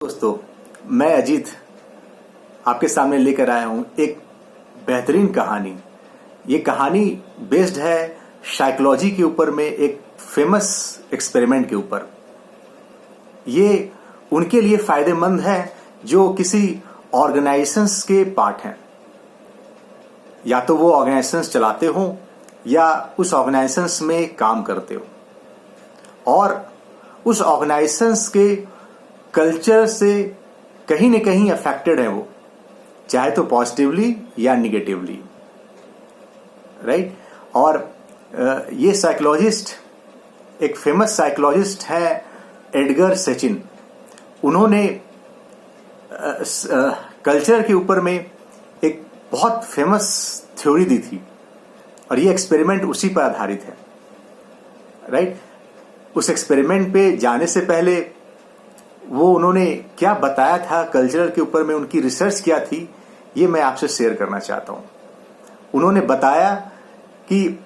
दोस्तों, मैं अजीत आपके सामने लेकर आया हूं एक बेहतरीन कहानी। ये कहानी बेस्ड है साइकोलॉजी के ऊपर में, एक फेमस एक्सपेरिमेंट के ऊपर। ये उनके लिए फायदेमंद है जो किसी ऑर्गेनाइजेशंस के पार्ट हैं, या तो वो ऑर्गेनाइजेशंस चलाते हो या उस ऑर्गेनाइजेशंस में काम करते हो, और उस ऑर्गेनाइजेशंस के कल्चर से कहीं न कहीं अफेक्टेड है वो, चाहे तो पॉजिटिवली या निगेटिवली, राइट। और ये साइकोलॉजिस्ट, एक फेमस साइकोलॉजिस्ट है एडगर सेचिन। उन्होंने कल्चर के ऊपर में एक बहुत फेमस थ्योरी दी थी, और ये एक्सपेरिमेंट उसी पर आधारित है, राइट। उस एक्सपेरिमेंट पे जाने से पहले वो उन्होंने क्या बताया था कल्चर के ऊपर में, उनकी रिसर्च क्या थी, ये मैं आपसे शेयर करना चाहता हूं। उन्होंने बताया कि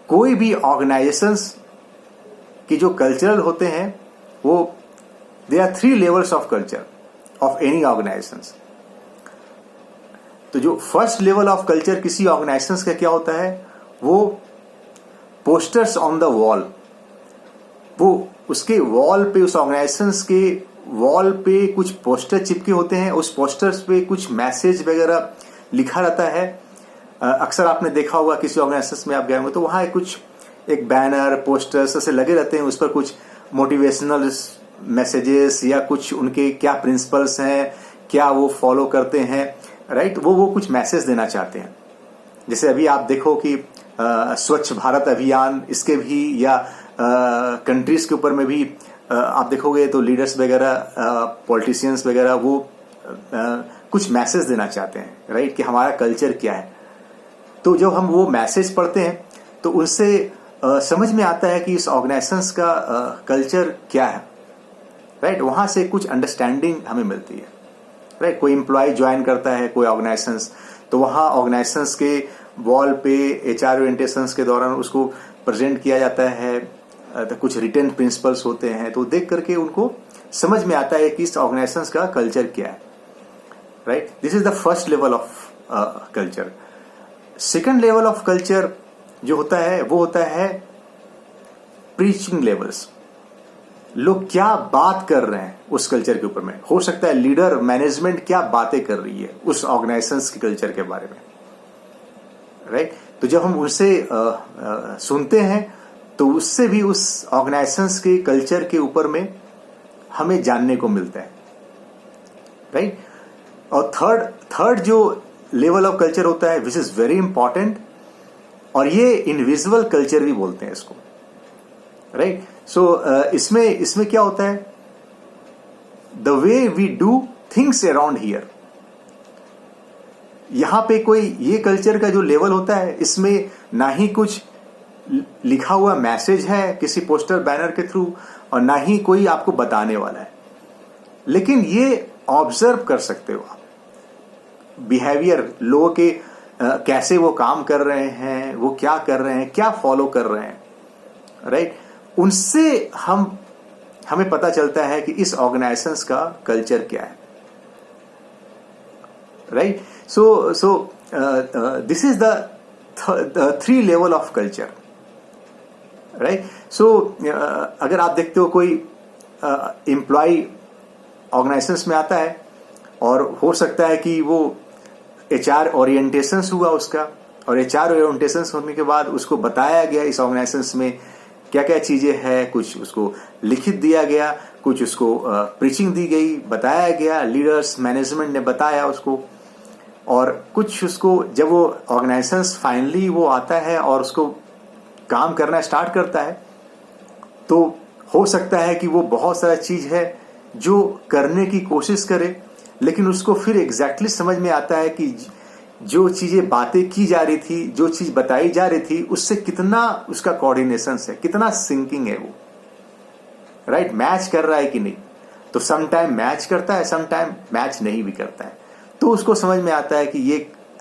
कोई भी ऑर्गेनाइजेशंस की जो कल्चरल होते हैं, वो they are 3 levels of culture of any organizations. तो जो फर्स्ट लेवल ऑफ कल्चर किसी ऑर्गेनाइजेशंस का क्या होता है, वो पोस्टर्स ऑन द वॉल। वो उसके वॉल पे, उस ऑर्गेनाइजेशंस के वॉल पे कुछ पोस्टर चिपके होते हैं, उस पोस्टर्स पे कुछ मैसेज वगैरह लिखा रहता है। अक्सर आपने देखा होगा किसी ऑर्गेनाइजेशंस में आप गए होंगे तो वहां कुछ एक बैनर, पोस्टर्स ऐसे लगे रहते हैं, उस पर कुछ मोटिवेशनल मैसेजेस या कुछ उनके क्या प्रिंसिपल्स हैं, क्या वो फॉलो करते हैं, राइट। वो कुछ मैसेज देना चाहते हैं। जैसे अभी आप देखो कि स्वच्छ भारत अभियान, इसके भी या कंट्रीज के ऊपर में भी आप देखोगे तो लीडर्स वगैरह, पॉलिटिशियंस वगैरह, वो कुछ मैसेज देना चाहते हैं, राइट, कि हमारा कल्चर क्या है। तो जब हम वो मैसेज पढ़ते हैं तो उनसे समझ में आता है कि इस ऑर्गेनाइजेशंस का कल्चर क्या है, राइट। वहां से कुछ अंडरस्टैंडिंग हमें मिलती है, राइट। कोई एम्प्लॉय ज्वाइन करता है कोई ऑर्गेनाइजेशंस, तो वहां ऑर्गेनाइजेशंस के वॉल पे एचआर ओरिएंटेशंस के दौरान उसको प्रेजेंट किया जाता है, तो कुछ रिटर्न प्रिंसिपल्स होते हैं, तो देख करके उनको समझ में आता है कि इस ऑर्गेनाइजेशंस का कल्चर क्या है, right. This is the first level of culture. Second level of culture जो होता है वो होता है प्रीचिंग लेवल्स। लोग क्या बात कर रहे हैं उस कल्चर के ऊपर में, हो सकता है लीडर, मैनेजमेंट क्या बातें कर रही है उस ऑर्गेनाइजेशंस के कल्चर के बारे में, राइट। तो जब हम उनसे सुनते हैं तो उससे भी उस ऑर्गेनाइजेशंस के कल्चर के ऊपर में हमें जानने को मिलता है, राइट। और थर्ड जो लेवल ऑफ कल्चर होता है, विच इज वेरी इंपॉर्टेंट, और ये इनविजिबल कल्चर भी बोलते हैं इसको, राइट। सो इसमें क्या होता है, the way we do things around here. यहां पे कोई ये कल्चर का जो लेवल होता है, इसमें ना ही कुछ लिखा हुआ मैसेज है किसी पोस्टर बैनर के थ्रू, और ना ही कोई आपको बताने वाला है, लेकिन ये ऑब्जर्व कर सकते हो आप बिहेवियर, लोगों के कैसे वो काम कर रहे हैं, वो क्या कर रहे हैं, क्या फॉलो कर रहे हैं, राइट। उनसे हमें पता चलता है कि इस ऑर्गेनाइजेशंस का कल्चर क्या है, right. So this is the 3 level of culture, right. So अगर आप देखते हो कोई एम्प्लॉय ऑर्गेनाइजेशंस में आता है, और हो सकता है कि वो एचआर ओरिएंटेशंस हुआ उसका, और एचआर ओरिएंटेशंस होने के बाद उसको बताया गया इस ऑर्गेनाइजेशंस में क्या क्या चीजें हैं, कुछ उसको लिखित दिया गया, कुछ उसको प्रीचिंग दी गई, बताया गया, लीडर्स, मैनेजमेंट ने बताया उसको, और कुछ उसको जब वो ऑर्गेनाइजेशंस फाइनली वो आता है और उसको काम करना स्टार्ट करता है, तो हो सकता है कि वो बहुत सारा चीज है जो करने की कोशिश करे, लेकिन उसको फिर एग्जैक्टली समझ में आता है कि जो चीजें बातें की जा रही थी, जो चीज बताई जा रही थी, उससे कितना उसका कोऑर्डिनेशन है, कितना सिंकिंग है वो, राइट, मैच कर रहा है कि नहीं। तो सम टाइम मैच करता है, सम टाइम मैच नहीं भी करता है, तो उसको समझ में आता है कि ये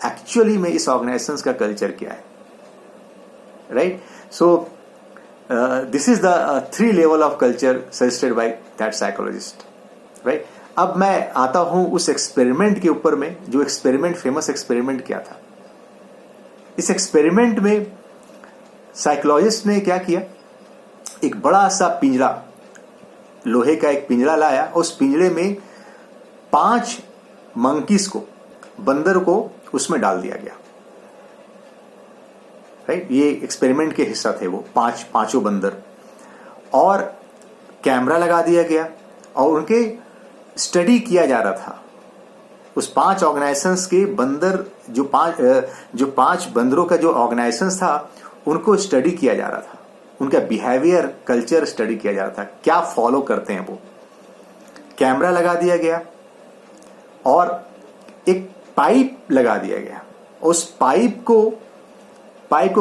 एक्चुअली में इस ऑर्गेनाइजेशंस का कल्चर क्या है, right. So this is the 3 level of culture suggested by that psychologist, right? अब मैं आता हूं उस एक्सपेरिमेंट के ऊपर में, जो एक्सपेरिमेंट, फेमस एक्सपेरिमेंट क्या था। इस एक्सपेरिमेंट में साइकोलॉजिस्ट ने क्या किया, एक बड़ा सा पिंजरा, लोहे का एक पिंजरा लाया। उस पिंजरे में 5 मंकीज को, बंदर को उसमें डाल दिया गया। राइट, ये एक्सपेरिमेंट के हिस्सा थे वो पांचों बंदर। और कैमरा लगा दिया गया और उनके स्टडी किया जा रहा था। उस 5 ऑर्गेनाइजेशंस के बंदर, जो पांच बंदरों का जो ऑर्गेनाइजेशंस था, उनको स्टडी किया जा रहा था। उनका बिहेवियर, कल्चर स्टडी किया जा रहा था, क्या फॉलो करते हैं वो। कैमरा लगा दिया गया और एक पाइप लगा दिया गया। उस पाइप को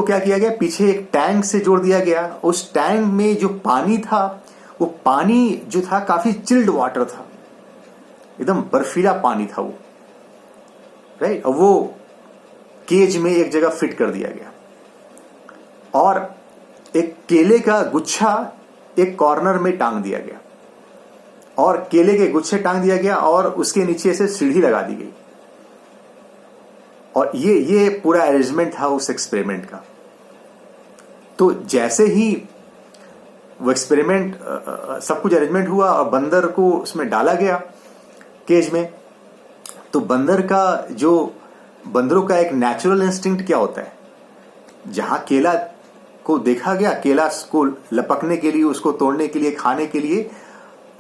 क्या किया गया, पीछे एक टैंक से जोड़ दिया गया। उस टैंक में जो पानी था, वो पानी जो था काफी चिल्ड वाटर था, एकदम बर्फीला पानी था वो। राइट, और वो केज में एक जगह फिट कर दिया गया और एक केले का गुच्छा एक कॉर्नर में टांग दिया गया और केले के गुच्छे टांग दिया गया और उसके नीचे से सीढ़ी लगा दी गई। और ये पूरा अरेंजमेंट था उस एक्सपेरिमेंट का। तो जैसे ही वो एक्सपेरिमेंट, सब कुछ अरेंजमेंट हुआ और बंदर को उसमें डाला गया केज में, तो बंदरों का एक नेचुरल इंस्टिंक्ट क्या होता है, जहां केला को देखा गया, केला को लपकने के लिए, उसको तोड़ने के लिए, खाने के लिए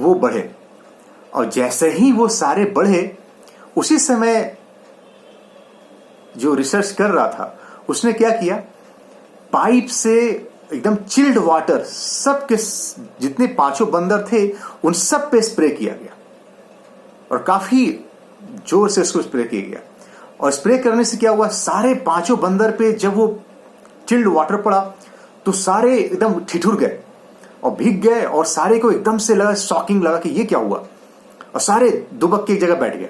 वो बढ़े। और जैसे ही वो सारे बढ़े, उसी समय जो रिसर्च कर रहा था उसने क्या किया, पाइप से एकदम चिल्ड वाटर सबके, जितने 5 बंदर थे उन सब पे स्प्रे किया गया और काफी जोर से उसको स्प्रे किया गया। और स्प्रे करने से क्या हुआ, सारे 5 बंदर पे जब वो चिल्ड वाटर पड़ा तो सारे एकदम ठिठुर गए और भीग गए और सारे को एकदम से लगा, शॉकिंग लगा कि ये क्या हुआ। और सारे दुबक के एक जगह बैठ गए,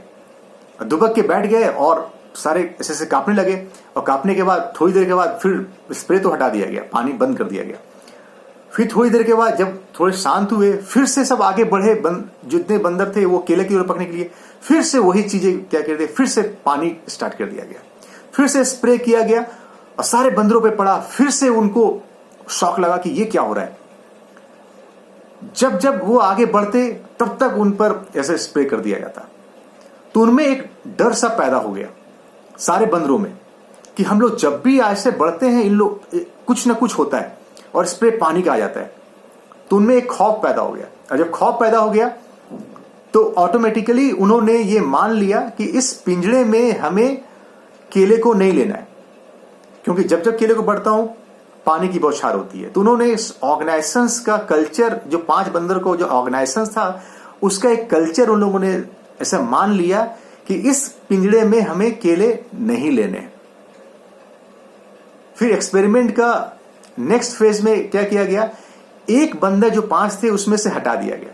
दुबक के बैठ गए और सारे ऐसे कांपने लगे। और कांपने के बाद थोड़ी देर के बाद फिर स्प्रे तो हटा दिया गया, पानी बंद कर दिया गया। फिर थोड़ी देर के बाद जब थोड़े शांत हुए, फिर से सब आगे बढ़े, जितने बंदर थे वो केले की ओर पकने के लिए, फिर से वही चीजें क्या कर दिया, फिर से पानी स्टार्ट कर दिया गया, फिर से स्प्रे किया गया और सारे बंदरों पे पड़ा। फिर से उनको शॉक लगा कि ये क्या हो रहा है। जब जब वो आगे बढ़ते तब तक उन पर ऐसे स्प्रे कर दिया जाता। तो उनमें एक डर सा पैदा हो गया सारे बंदरों में कि हम लोग जब भी ऐसे बढ़ते हैं, इन लोग कुछ ना कुछ होता है और स्प्रे पानी का आ जाता है। तो उनमें एक खौफ पैदा हो गया। और जब खौफ पैदा हो गया तो ऑटोमेटिकली उन्होंने ये मान लिया कि इस पिंजरे में हमें केले को नहीं लेना है, क्योंकि जब जब केले को बढ़ता हूं पानी की बौछार होती है। तो उन्होंने इस ऑर्गेनाइजेशंस का कल्चर, जो 5 बंदर को जो ऑर्गेनाइजेशंस था, उसका एक कल्चर उन लोगों ने ऐसा मान लिया कि इस पिंजरे में हमें केले नहीं लेने। फिर एक्सपेरिमेंट का नेक्स्ट फेज में क्या किया गया, एक बंदर जो 5 थे उसमें से हटा दिया गया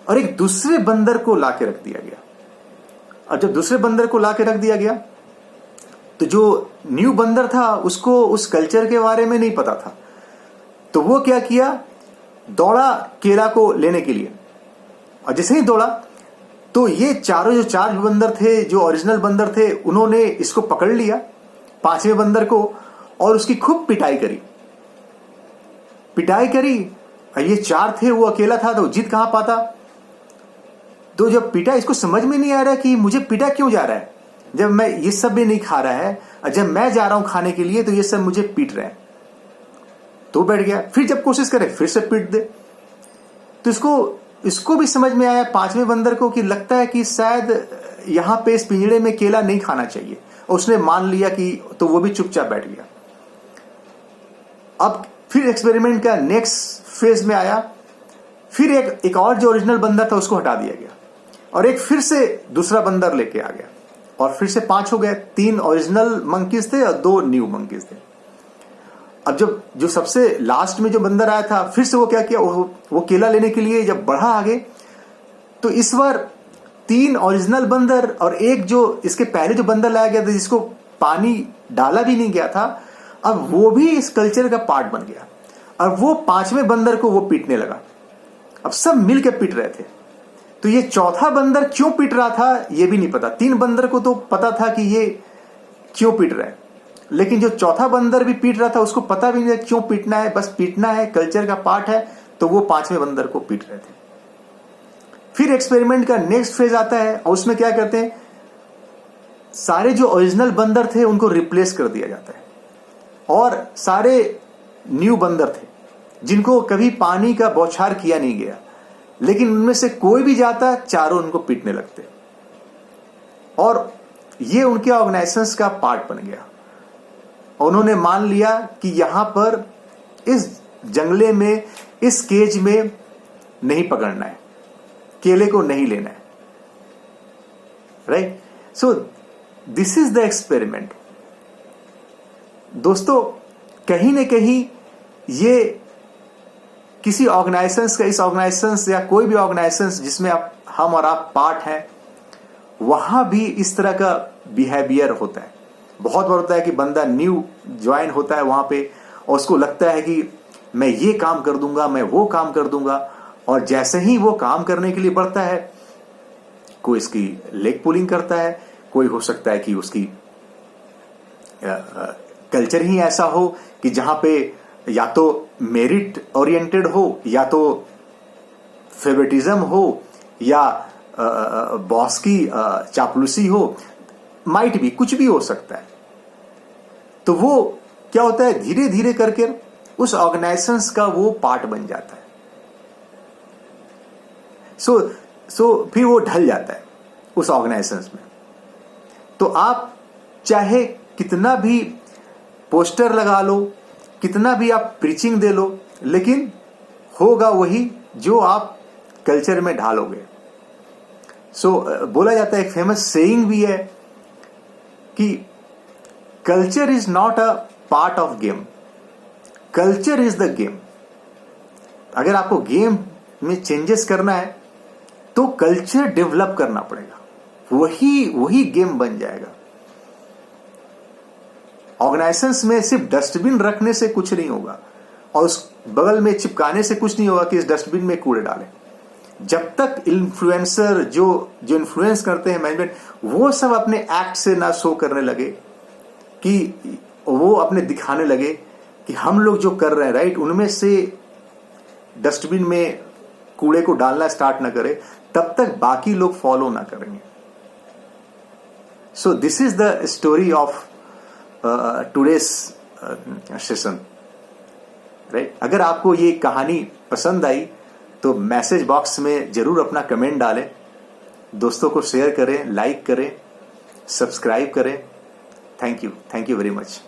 और एक दूसरे बंदर को लाके रख दिया गया। और जब दूसरे बंदर को लाके रख दिया गया तो जो न्यू बंदर था उसको उस कल्चर के बारे में नहीं पता था। तो वो क्या किया, दौड़ा केला को लेने के लिए। और जैसे ही दौड़ा तो ये चारों जो 4 बंदर थे, जो ओरिजिनल बंदर थे, उन्होंने इसको पकड़ लिया 5वें बंदर को और उसकी खूब पिटाई करी। और ये 4 थे, वो अकेला था तो जीत कहां पाता। तो जब पीटा, इसको समझ में नहीं आ रहा कि मुझे पीटा क्यों जा रहा है, जब मैं ये सब भी नहीं खा रहा है, और जब मैं जा रहा हूं खाने के लिए तो ये सब मुझे पीट रहे हैं। तो बैठ गया, फिर जब कोशिश करे फिर से पीट दे। तो इसको भी समझ में आया 5वें बंदर को कि लगता है कि शायद यहां पे इस पिंजरे में केला नहीं खाना चाहिए, और उसने मान लिया कि, तो वो भी चुपचाप बैठ गया। अब फिर एक्सपेरिमेंट का नेक्स्ट फेज में आया। फिर एक और जो ओरिजिनल बंदर था उसको हटा दिया गया और एक फिर से दूसरा बंदर लेके आ गया और फिर से 5 हो गए। 3 ओरिजिनल मंकीज थे और 2 न्यू मंकीज थे। अब जब जो सबसे लास्ट में जो बंदर आया था, फिर से वो क्या किया, वो केला लेने के लिए जब बढ़ा आगे, तो इस बार 3 ओरिजिनल बंदर और एक जो इसके पहले जो बंदर लाया गया था जिसको पानी डाला भी नहीं गया था, अब वो भी इस कल्चर का पार्ट बन गया और वो 5वें बंदर को वो पीटने लगा। अब सब मिलकर पीट रहे थे तो ये चौथा बंदर क्यों पीट रहा था ये भी नहीं पता। 3 बंदर को तो पता था कि ये क्यों पीट रहा है, लेकिन जो चौथा बंदर भी पीट रहा था उसको पता भी नहीं था क्यों पीटना है, बस पीटना है, कल्चर का पार्ट है, तो वो 5वें बंदर को पीट रहे थे। फिर एक्सपेरिमेंट का नेक्स्ट फेज आता है और उसमें क्या करते हैं, सारे जो ओरिजिनल बंदर थे उनको रिप्लेस कर दिया जाता है और सारे न्यू बंदर थे जिनको कभी पानी का बौछार किया नहीं गया, लेकिन उनमें से कोई भी जाता चारों उनको पीटने लगते और ये उनके ऑर्गेनाइजेशंस का पार्ट बन गया। उन्होंने मान लिया कि यहां पर इस जंगले में, इस केज में नहीं पकड़ना है, केले को नहीं लेना है, right. So this is the experiment. दोस्तों कहीं ना कहीं ये किसी ऑर्गेनाइजेशंस का, इस ऑर्गेनाइजेशंस या कोई भी ऑर्गेनाइजेशंस जिसमें हम और आप पार्ट हैं, वहां भी इस तरह का बिहेवियर होता है। बहुत बार होता है कि बंदा न्यू ज्वाइन होता है वहां पे और उसको लगता है कि मैं ये काम कर दूंगा, मैं वो काम कर दूंगा, और जैसे ही वो काम करने के लिए बढ़ता है, कोई इसकी लेग पुलिंग करता है, कोई हो सकता है कि उसकी कल्चर ही ऐसा हो कि जहां पे या तो मेरिट ओरिएंटेड हो, या तो फेवरेटिज्म हो, या बॉस की चापलूसी हो, माइट भी, कुछ भी हो सकता है। तो वो क्या होता है, धीरे धीरे करके उस ऑर्गेनाइजेशंस का वो पार्ट बन जाता है। सो फिर वो ढल जाता है उस ऑर्गेनाइजेशंस में। तो आप चाहे कितना भी पोस्टर लगा लो, कितना भी आप प्रीचिंग दे लो, लेकिन होगा वही जो आप कल्चर में ढालोगे। बोला जाता है, एक फेमस सेइंग भी है कि culture is not a part of game, culture is the game. अगर आपको गेम में चेंजेस करना है तो कल्चर डेवलप करना पड़ेगा, वही गेम बन जाएगा। ऑर्गेनाइजेशंस में सिर्फ डस्टबिन रखने से कुछ नहीं होगा और उस बगल में चिपकाने से कुछ नहीं होगा कि इस डस्टबिन में कूड़े डालें। जब तक इन्फ्लुएंसर जो इन्फ्लुएंस करते हैं मैनेजमेंट, वो सब अपने एक्ट से ना शो करने लगे, कि वो अपने दिखाने लगे कि हम लोग जो कर रहे हैं राइट, उनमें से डस्टबिन में कूड़े को डालना स्टार्ट ना करें, तब तक बाकी लोग फॉलो ना करेंगे। सो this is the story of today's session, right. अगर आपको ये कहानी पसंद आई तो मैसेज बॉक्स में जरूर अपना कमेंट डालें, दोस्तों को शेयर करें, लाइक करें, सब्सक्राइब करें। Thank you very much.